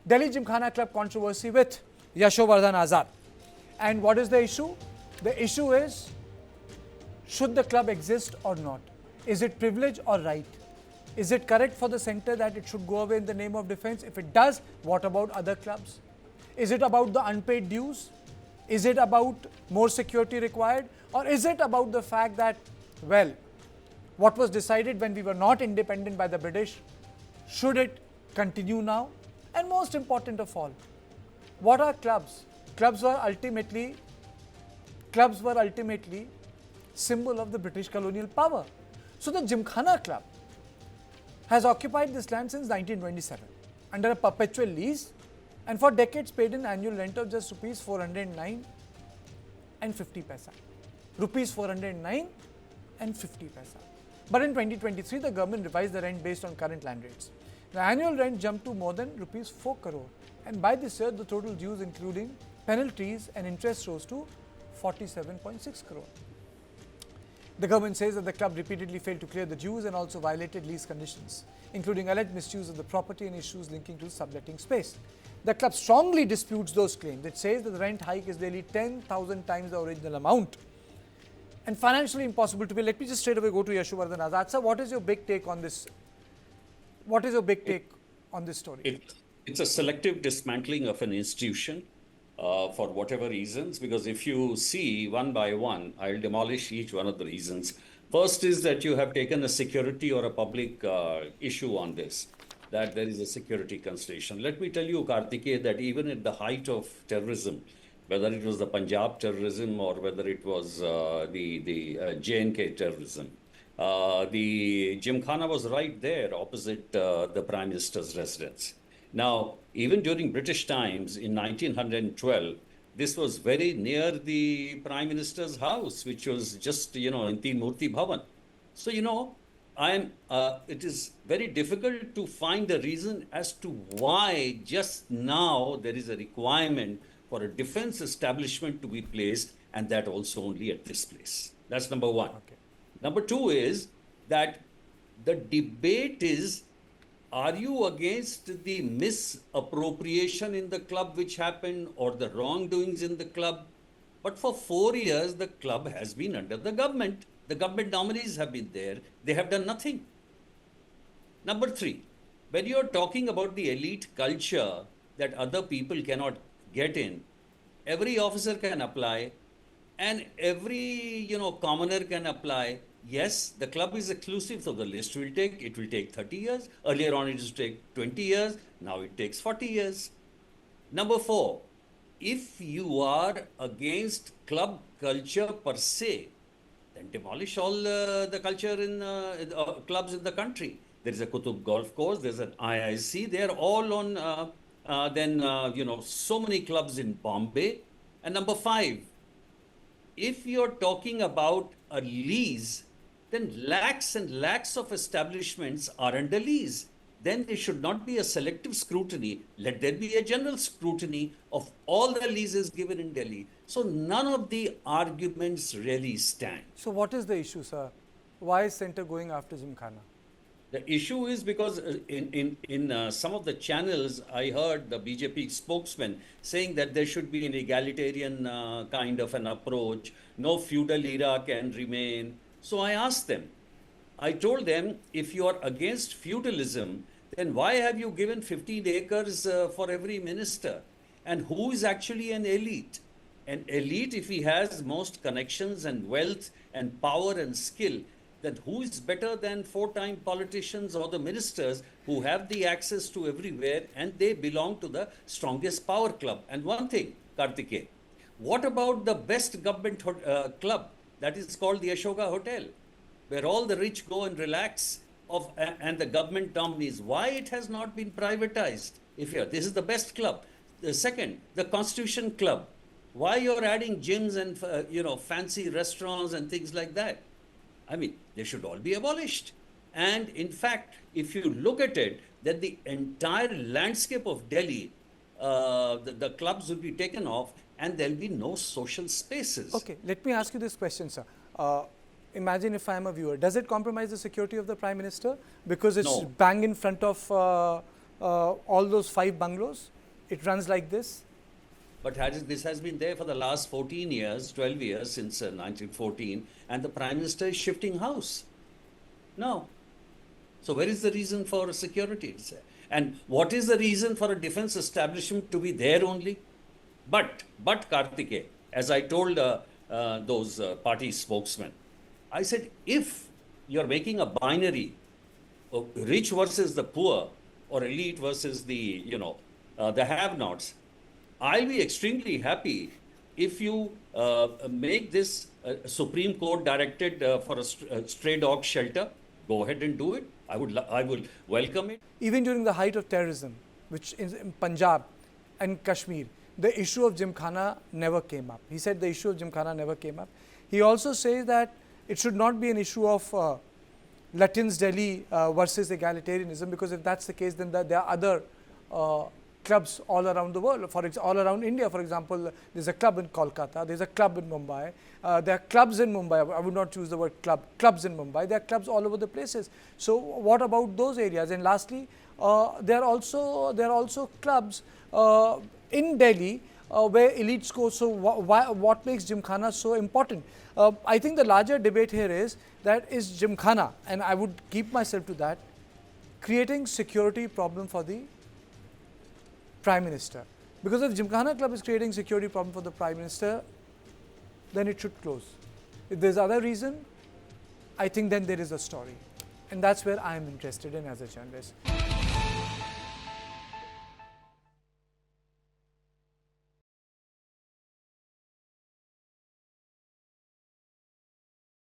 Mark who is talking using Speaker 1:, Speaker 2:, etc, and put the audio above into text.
Speaker 1: Delhi Gymkhana Club controversy with Yashovardhan Azad. And what is the issue? The issue is, should the club exist or not? Is it privilege or right? Is it correct for the centre that it should go away in the name of defence? If it does, what about other clubs? Is it about the unpaid dues? Is it about more security required? Or is it about the fact that, well, what was decided when we were not independent by the British, should it continue now? And most important of all, what are clubs? Clubs were ultimately symbol of the British colonial power. So the Gymkhana Club has occupied this land since 1927 under a perpetual lease and for decades paid an annual rent of just rupees 409 and 50 paisa. Rupees 409 and 50 paisa. But in 2023, the government revised the rent based on current land rates. The annual rent jumped to more than rupees 4 crore, and by this year, the total dues including penalties and interest rose to 47.6 crore. The government says that the club repeatedly failed to clear the dues and also violated lease conditions, including alleged misuse of the property and issues linking to subletting space. The club strongly disputes those claims. It says that the rent hike is nearly 10,000 times the original amount and financially impossible to pay. Let me just straight away go to Yashovardhan Azad. Sir, what is your big take on this? What is your big take on this story?
Speaker 2: It's a selective dismantling of an institution for whatever reasons, because if you see one by one, I'll demolish each one of the reasons. First is that you have taken a security or a public issue on this, that there is a security consideration. Let me tell you, Kartikeya, that even at the height of terrorism, whether it was the Punjab terrorism or whether it was the J&K terrorism, the Gymkhana was right there opposite the Prime Minister's residence. Now, even during British times in 1912, this was very near the Prime Minister's house, which was just, in Teen Murti Bhavan. So, it is very difficult to find a reason as to why just now there is a requirement for a defense establishment to be placed, and that also only at this place. That's number one.
Speaker 1: Okay.
Speaker 2: Number two is that the debate is, are you against the misappropriation in the club which happened or the wrongdoings in the club? But for 4 years, the club has been under the government. The government nominees have been there. They have done nothing. Number three, when you are talking about the elite culture that other people cannot get in, every officer can apply and every commoner can apply. Yes, the club is exclusive, so the list will take 30 years. Earlier on, it used to take 20 years. Now it takes 40 years. Number four, if you are against club culture per se, then demolish all the culture in clubs in the country. There is a Kutub Golf Course, there's an IIC, they're all on, so many clubs in Bombay. And number five, if you're talking about a lease, then lakhs and lakhs of establishments are under lease. Then there should not be a selective scrutiny. Let there be a general scrutiny of all the leases given in Delhi. So none of the arguments really stand.
Speaker 1: So what is the issue, sir? Why is centre going after Gymkhana?
Speaker 2: The issue is because in some of the channels, I heard the BJP spokesman saying that there should be an egalitarian kind of an approach. No feudal era can remain. So I asked them, I told them, if you are against feudalism, then why have you given 15 acres for every minister? And who is actually an elite? An elite, if he has most connections and wealth and power and skill, then who is better than four-time politicians or the ministers who have the access to everywhere and they belong to the strongest power club? And one thing, Kartikeya, what about the best government club? That is called the Ashoka Hotel, where all the rich go and relax and the government nominees. Why it has not been privatized? This is the best club. The second, the Constitution Club. Why you're adding gyms and fancy restaurants and things like that? I mean, they should all be abolished. And in fact, if you look at it, then the entire landscape of Delhi, the clubs will be taken off and there'll be no social spaces.
Speaker 1: Okay, let me ask you this question, sir. Imagine if I am a viewer. Does it compromise the security of the Prime Minister? Because it's bang in front of all those 5 bungalows. It runs like this.
Speaker 2: But this has been there for the last 14 years, 12 years since 1914, and the Prime Minister is shifting house. No. So where is the reason for security? And what is the reason for a defense establishment to be there only? But Kartike, as I told those party spokesmen, I said, if you're making a binary of rich versus the poor, or elite versus the have-nots, I'll be extremely happy if you make this Supreme Court directed for a stray dog shelter. Go ahead and do it. I will welcome it.
Speaker 1: Even during the height of terrorism, which is in Punjab and Kashmir, the issue of Gymkhana never came up. He said the issue of Gymkhana never came up. He also says that it should not be an issue of Lutyens Delhi versus egalitarianism, because if that's the case, then there are other clubs all around the world, all around India. For example, there's a club in Kolkata, there's a club in Mumbai, there are clubs in Mumbai. I would not choose the word clubs in Mumbai. There are clubs all over the places. So what about those areas? And lastly, there are also clubs in Delhi where elites go. So what makes Gymkhana so important? I think the larger debate here is Gymkhana, and I would keep myself to that, creating security problem for the Prime Minister. Because if Gymkhana Club is creating security problem for the Prime Minister, then it should close. If there's other reason, I think then there is a story. And that's where I am interested in as a journalist.